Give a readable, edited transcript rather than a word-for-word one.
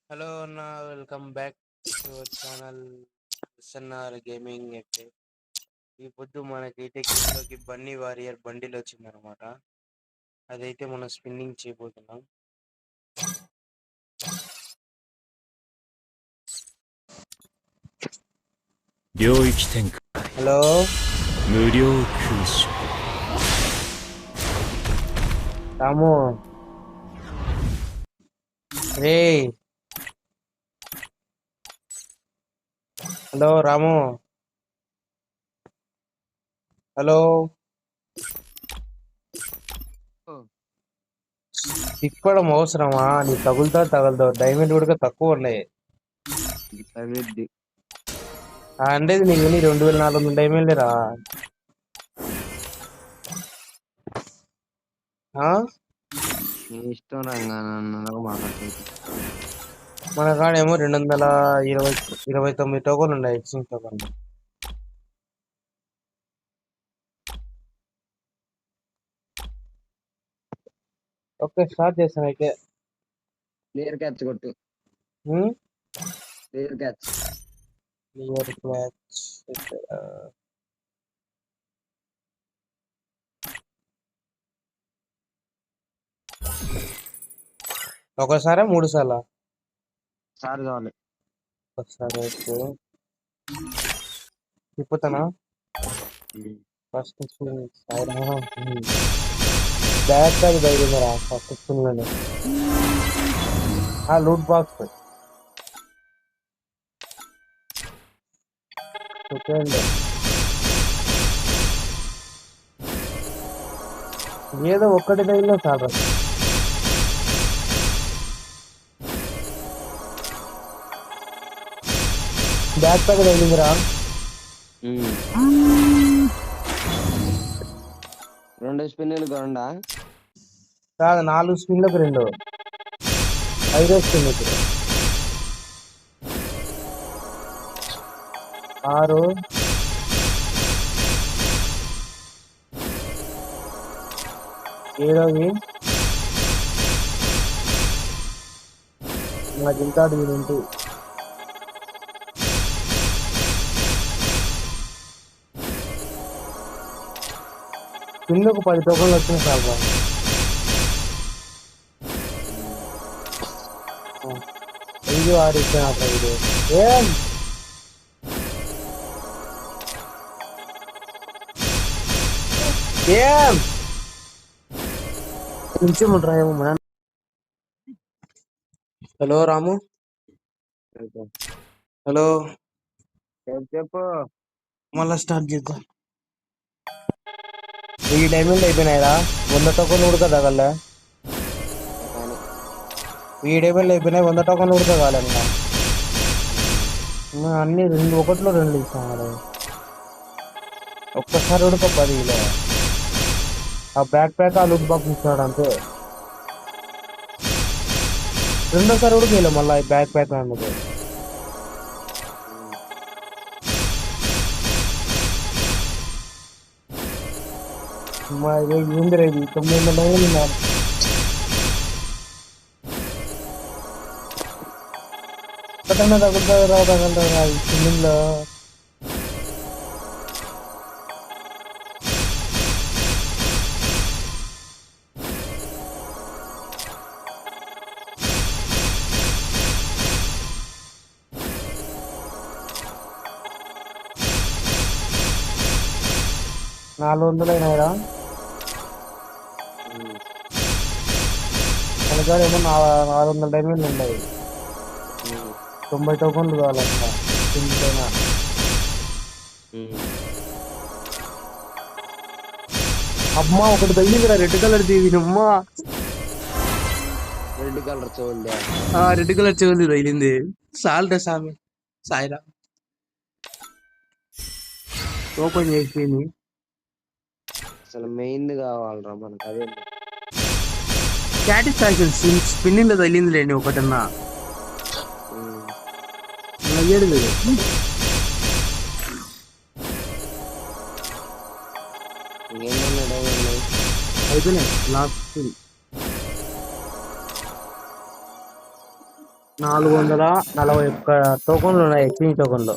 Hello అన్న, welcome back to our channel SNR gaming. అయితే ఈ పొద్దు మనకి టెక్నిక్లోకి బన్నీ వారియర్ బండిల్ వచ్చిందనమాట. అదైతే మనం స్పిన్నింగ్ చేయబోతున్నాం. హలో రాము, రే హలో రాము, హలో తిప్పడం అవసరమా? నీ తగులుతావు డైమండ్ కూడా తక్కువ ఉన్నాయి. అంటే నీకు 2400 డైమండ్ రా. ఇష్టం రంగానన్నలాగా మాట్లాడుతుంది. మన కాడేమో 229 టోకన్లు ఉన్నాయి. ఎక్స్చేంజ్ టోకన్లు. ఓకే, స్టార్ట్ చేస్తాను అయితే. క్లియర్ క్యాచ్ కొట్టు. Clear catch. Clear catch. ఒకసారి 3 సార్లు సార్ కావాలి. ఒకసారి అయితే తిప్పుతానా? ఫస్ట్ బ్యాక్ ప్యాక్ తగిలిందిరా ఫస్ట్ స్పిన్లోనే. Loot box second. ఏదో ఒక్కటి తగిలినా చాలు. Back pack తగిలిందిరా. 2 స్పిన్నులు కాకుండా కాదు, 4 స్పిన్లకు 2. 5వ స్పిన్ ఇప్పుడు 6. 7వి నాకు ఇంకా దీని స్పిన్లకు 10 టోకన్లు వచ్చిన సార్. 5, 6 ఇచ్చాను అక్కడ. ఇది ఏం కొంచెం ఉంటాయేమో మ్యాన్. హలో రాము, హలో చెప్పు. మళ్ళా స్టార్ట్ చేద్దాం. ఈ డైమండ్ అయిపోయినాయిరా. 100 టోకన్లు ఉడక తగలే. ఈ డైమండ్ అయిపోయినాయి. 100 టోకన్లు ఉడక కాలేదా? అన్ని 2 ఒకటిలో 2 ఇస్తాను. ఒక్కసారి ఉడక 10 కిలో. ఆ బ్యాక్ ప్యాక్ ఆ లూట్ బాక్స్ ఇస్తాడు అంతే. రెండోసారి ఉడకేలే మళ్ళీ బ్యాక్ ప్యాక్ అందుకు. ఏంది రేది 900 ఒకటన్నా తగ్గుతుంది రా. తగలరా స్విమ్మింగ్లో. $400 అయినాయిరా. మన కాడ ఏమో 400 డైమండ్లు ఉన్నాయి. 90 టోకన్లు కావాలంట కిందికైనా. అమ్మా ఒకటి తగిలిందిరా, రెడ్ కలర్ దీవి. అమ్మా రెడ్ కలర్ చూడండి. రెడ్ కలర్ చెవుంది తగిలింది. సాల్ట్ సామి సాయిరా ఓపెన్ చేసింది. అసలు మెయిన్ కావాలరా మనకు. అదే సాటిస్ఫాక్షన్ స్పిన్నింగ్ లో తగిలింది లేండి ఒకటన్నా. ఏడు అయిపోయినాయి. లాస్ట్ 441 టోకన్లు ఉన్నాయి, ఎక్స్చేంజ్ టోకన్లు.